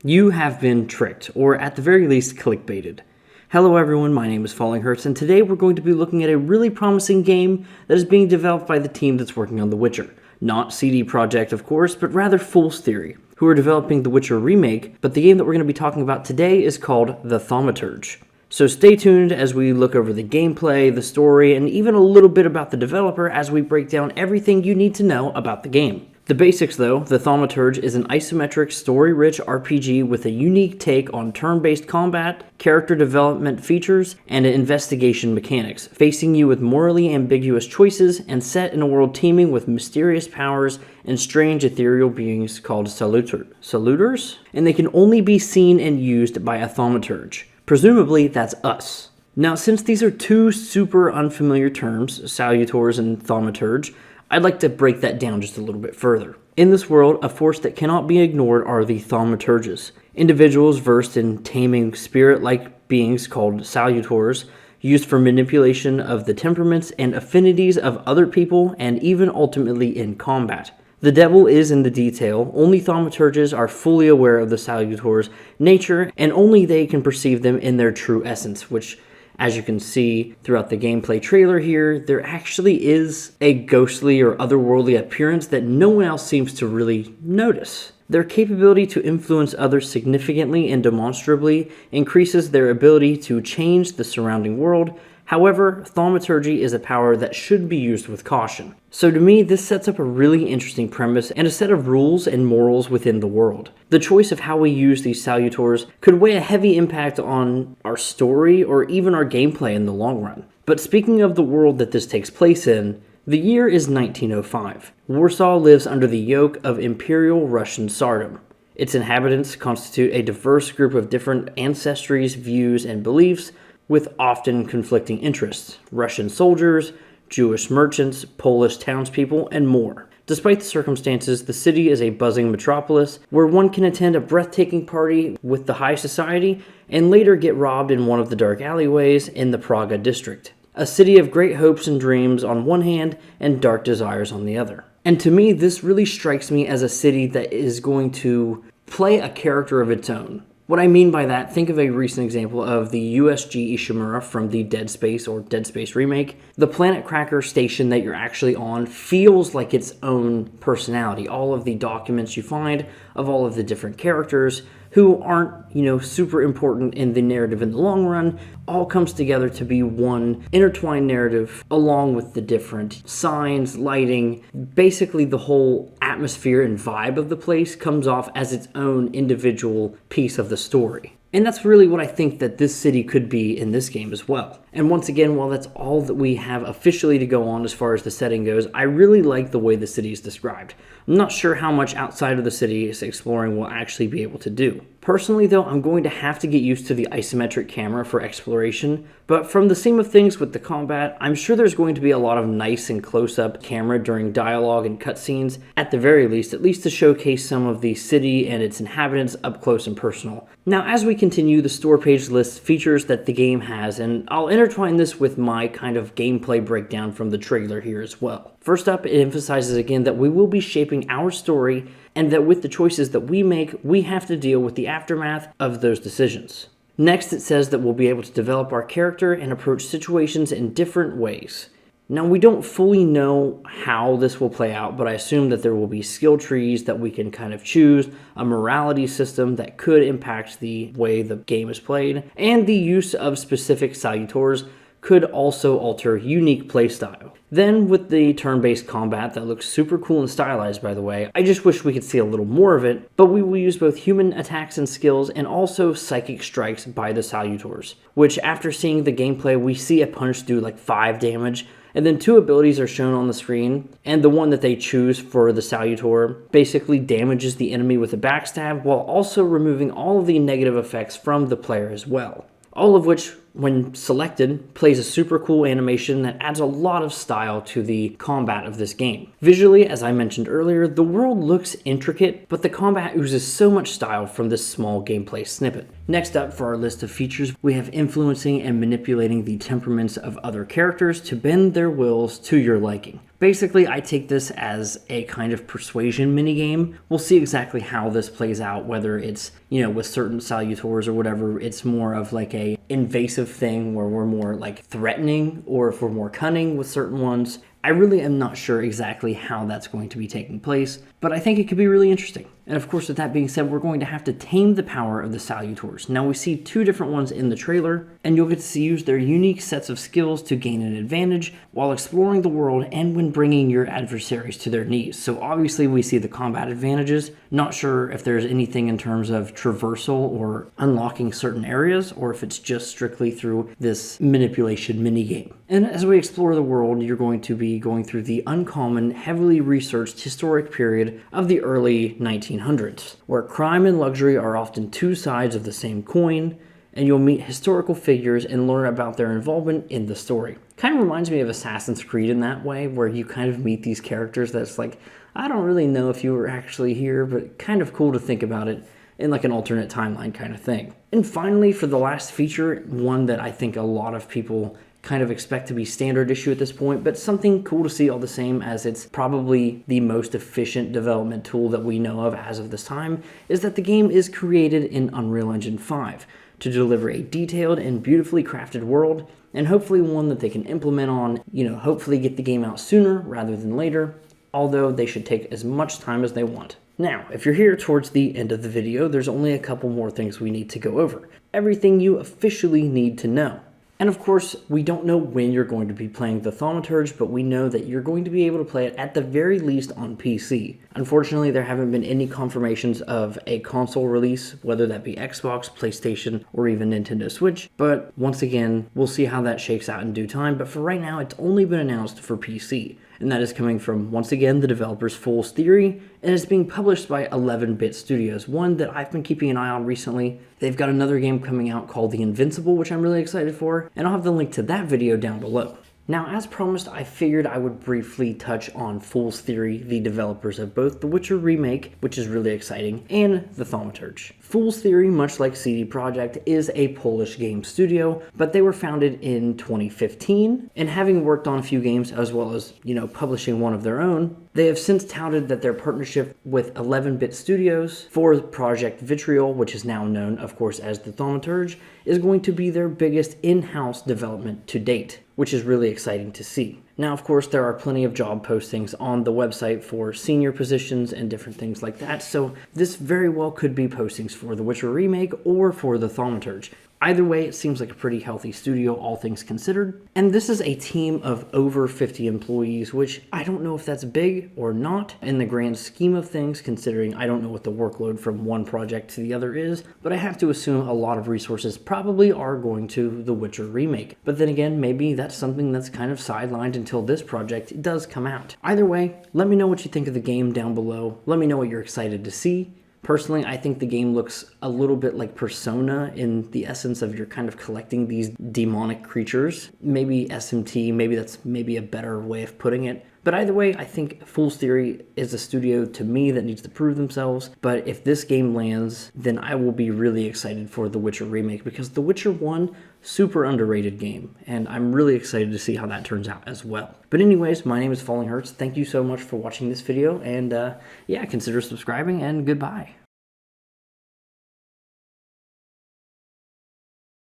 You have been tricked, or at the very least, clickbaited. Hello everyone, my name is Falling Hurts, and today we're going to be looking at a really promising game that is being developed by the team that's working on The Witcher. Not CD Projekt, of course, but rather Fool's Theory, who are developing The Witcher Remake, but the game that we're going to be talking about today is called The Thaumaturge. So stay tuned as we look over the gameplay, the story, and even a little bit about the developer as we break down everything you need to know about the game. The basics though, The Thaumaturge is an isometric, story-rich RPG with a unique take on turn-based combat, character development features, and investigation mechanics, facing you with morally ambiguous choices and set in a world teeming with mysterious powers and strange ethereal beings called Saluters? And they can only be seen and used by a Thaumaturge. Presumably, that's us. Now, since these are two super unfamiliar terms, Salutors and Thaumaturge, I'd like to break that down just a little bit further. In this world, a force that cannot be ignored are the Thaumaturges, individuals versed in taming spirit-like beings called Salutors, used for manipulation of the temperaments and affinities of other people and even ultimately in combat. The devil is in the detail. Only Thaumaturges are fully aware of the Salutors' nature, and only they can perceive them in their true essence, which, as you can see throughout the gameplay trailer here, there actually is a ghostly or otherworldly appearance that no one else seems to really notice. Their capability to influence others significantly and demonstrably increases their ability to change the surrounding world. However, Thaumaturgy is a power that should be used with caution. So to me, this sets up a really interesting premise and a set of rules and morals within the world. The choice of how we use these Salutors could weigh a heavy impact on our story or even our gameplay in the long run. But speaking of the world that this takes place in, the year is 1905. Warsaw lives under the yoke of Imperial Russian Tsardom. Its inhabitants constitute a diverse group of different ancestries, views, and beliefs, with often conflicting interests: Russian soldiers, Jewish merchants, Polish townspeople, and more. Despite the circumstances, the city is a buzzing metropolis where one can attend a breathtaking party with the high society and later get robbed in one of the dark alleyways in the Praga district. A city of great hopes and dreams on one hand and dark desires on the other. And to me, this really strikes me as a city that is going to play a character of its own. What I mean by that, think of a recent example of the USG Ishimura from the Dead Space or Dead Space remake. The Planet Cracker station that you're actually on feels like its own personality. All of the documents you find of all of the different characters who aren't, super important in the narrative in the long run, all comes together to be one intertwined narrative along with the different signs, lighting. Basically, the whole atmosphere and vibe of the place comes off as its own individual piece of the story. And that's really what I think that this city could be in this game as well. And once again, while that's all that we have officially to go on as far as the setting goes, I really like the way the city is described. I'm not sure how much outside of the city exploring will actually be able to do. Personally though, I'm going to have to get used to the isometric camera for exploration, but from the scheme of things with the combat, I'm sure there's going to be a lot of nice and close-up camera during dialogue and cutscenes, at the very least, at least to showcase some of the city and its inhabitants up close and personal. Now, as we continue, the store page lists features that the game has, and I'll intertwine this with my kind of gameplay breakdown from the trailer here as well. First up, it emphasizes again that we will be shaping our story, and that with the choices that we make, we have to deal with the aftermath of those decisions. Next, it says that we'll be able to develop our character and approach situations in different ways. Now, we don't fully know how this will play out, but I assume that there will be skill trees that we can kind of choose, a morality system that could impact the way the game is played, and the use of specific Salutors could also alter unique playstyle. Then with the turn-based combat that looks super cool and stylized, by the way, I just wish we could see a little more of it, but we will use both human attacks and skills and also psychic strikes by the Salutors, which after seeing the gameplay, we see a punch do like 5 damage, and then 2 abilities are shown on the screen, and the one that they choose for the Salutor basically damages the enemy with a backstab while also removing all of the negative effects from the player as well. All of which when selected, plays a super cool animation that adds a lot of style to the combat of this game. Visually, as I mentioned earlier, the world looks intricate, but the combat oozes so much style from this small gameplay snippet. Next up for our list of features, we have influencing and manipulating the temperaments of other characters to bend their wills to your liking. Basically, I take this as a kind of persuasion minigame. We'll see exactly how this plays out, whether it's, with certain Thaumaturges or whatever, it's more of like a invasive thing where we're more like threatening, or if we're more cunning with certain ones. I really am not sure exactly how that's going to be taking place, but I think it could be really interesting. And of course, with that being said, we're going to have to tame the power of the Thaumaturges. Now we see two different ones in the trailer, and you'll get to use their unique sets of skills to gain an advantage while exploring the world and when bringing your adversaries to their knees. So obviously we see the combat advantages. Not sure if there's anything in terms of traversal or unlocking certain areas, or if it's just strictly through this manipulation minigame. And as we explore the world, you're going to be going through the uncommon, heavily researched historic period of the early 1900s, where crime and luxury are often two sides of the same coin, and you'll meet historical figures and learn about their involvement in the story. Kind of reminds me of Assassin's Creed in that way, where you kind of meet these characters that's like, I don't really know if you were actually here, but kind of cool to think about it in like an alternate timeline kind of thing. And finally, for the last feature, one that I think a lot of people kind of expect to be standard issue at this point, but something cool to see all the same, as it's probably the most efficient development tool that we know of as of this time, is that the game is created in Unreal Engine 5 to deliver a detailed and beautifully crafted world, and hopefully one that they can implement on, hopefully get the game out sooner rather than later, although they should take as much time as they want. Now, if you're here towards the end of the video, there's only a couple more things we need to go over. Everything you officially need to know. And of course, we don't know when you're going to be playing the Thaumaturge, but we know that you're going to be able to play it at the very least on PC. Unfortunately, there haven't been any confirmations of a console release, whether that be Xbox, PlayStation, or even Nintendo Switch. But once again, we'll see how that shakes out in due time. But for right now, it's only been announced for PC. And that is coming from, once again, the developers Fool's Theory, and it's being published by 11-Bit Studios, one that I've been keeping an eye on recently. They've got another game coming out called The Invincible, which I'm really excited for, and I'll have the link to that video down below. Now, as promised, I figured I would briefly touch on Fool's Theory, the developers of both The Witcher Remake, which is really exciting, and the Thaumaturge. Fool's Theory, much like CD Projekt, is a Polish game studio, but they were founded in 2015, and having worked on a few games as well as, publishing one of their own, they have since touted that their partnership with 11-Bit Studios for Project Vitriol, which is now known, of course, as the Thaumaturge, is going to be their biggest in-house development to date, which is really exciting to see. Now, of course, there are plenty of job postings on the website for senior positions and different things like that, so this very well could be postings for The Witcher Remake or for the Thaumaturge. Either way, it seems like a pretty healthy studio, all things considered. And this is a team of over 50 employees, which I don't know if that's big or not in the grand scheme of things, considering I don't know what the workload from one project to the other is, but I have to assume a lot of resources probably are going to The Witcher Remake. But then again, maybe that's something that's kind of sidelined until this project does come out. Either way, let me know what you think of the game down below. Let me know what you're excited to see. Personally, I think the game looks a little bit like Persona in the essence of you're kind of collecting these demonic creatures. Maybe SMT, maybe that's a better way of putting it. But either way, I think Fool's Theory is a studio to me that needs to prove themselves. But if this game lands, then I will be really excited for The Witcher Remake, because The Witcher 1, super underrated game, and I'm really excited to see how that turns out as well. But anyways, my name is Falling Hurts. Thank you so much for watching this video, and yeah, consider subscribing, and goodbye.